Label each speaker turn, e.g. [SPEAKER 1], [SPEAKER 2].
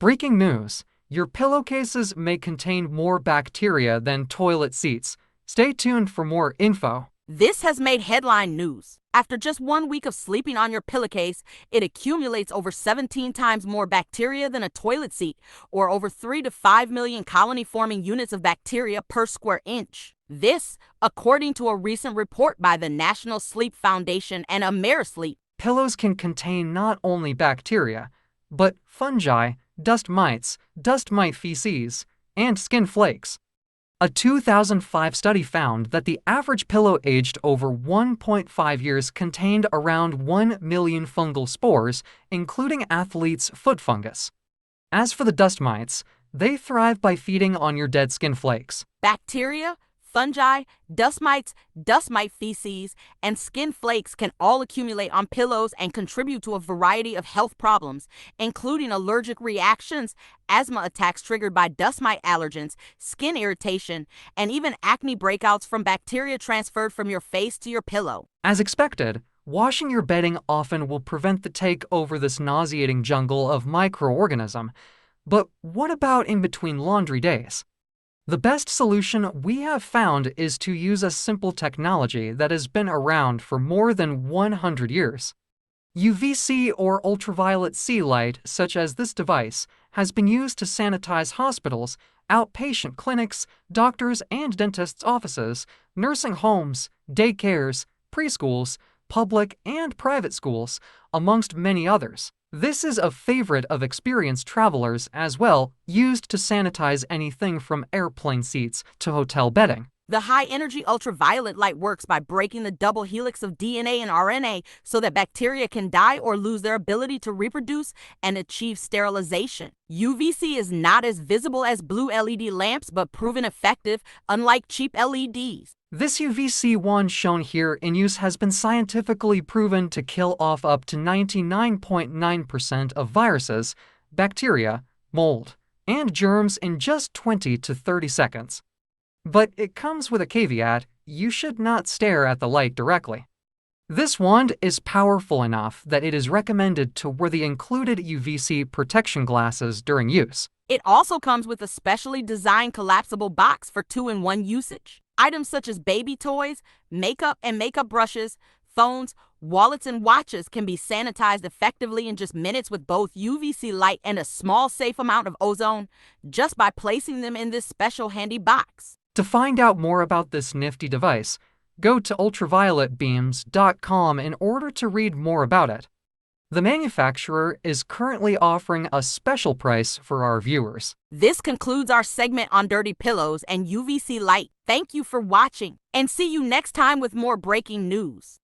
[SPEAKER 1] Breaking news. Your pillowcases may contain more bacteria than toilet seats. Stay tuned for more info.
[SPEAKER 2] This has made headline news. After just 1 week of sleeping on your pillowcase, it accumulates over 17 times more bacteria than a toilet seat, or over 3 to 5 million colony-forming units of bacteria per square inch. This, according to a recent report by the National Sleep Foundation and AmeriSleep.
[SPEAKER 1] Pillows can contain not only bacteria, but fungi, dust mites, dust mite feces, and skin flakes. A 2005 study found that the average pillow aged over 1.5 years contained around 1 million fungal spores, including athlete's foot fungus. As for the dust mites, they thrive by feeding on your dead skin flakes.
[SPEAKER 2] Bacteria, fungi, dust mites, dust mite feces, and skin flakes can all accumulate on pillows and contribute to a variety of health problems, including allergic reactions, asthma attacks triggered by dust mite allergens, skin irritation, and even acne breakouts from bacteria transferred from your face to your pillow.
[SPEAKER 1] As expected, washing your bedding often will prevent the take over this nauseating jungle of microorganisms. But what about in between laundry days? The best solution we have found is to use a simple technology that has been around for more than 100 years. UVC or ultraviolet C light, such as this device, has been used to sanitize hospitals, outpatient clinics, doctors' and dentists' offices, nursing homes, daycares, preschools, public and private schools, amongst many others. This is a favorite of experienced travelers as well, used to sanitize anything from airplane seats to hotel bedding.
[SPEAKER 2] The high-energy ultraviolet light works by breaking the double helix of DNA and RNA so that bacteria can die or lose their ability to reproduce and achieve sterilization. UVC is not as visible as blue LED lamps but proven effective, unlike cheap LEDs.
[SPEAKER 1] This UVC wand shown here in use has been scientifically proven to kill off up to 99.9% of viruses, bacteria, mold, and germs in just 20 to 30 seconds. But it comes with a caveat: you should not stare at the light directly. This wand is powerful enough that it is recommended to wear the included UVC protection glasses during use.
[SPEAKER 2] It also comes with a specially designed collapsible box for 2-in-1 usage. Items such as baby toys, makeup and makeup brushes, phones, wallets, and watches can be sanitized effectively in just minutes with both UVC light and a small safe amount of ozone, just by placing them in this special handy box.
[SPEAKER 1] To find out more about this nifty device, go to ultravioletbeams.com in order to read more about it. The manufacturer is currently offering a special price for our viewers.
[SPEAKER 2] This concludes our segment on dirty pillows and UVC light. Thank you for watching, and see you next time with more breaking news.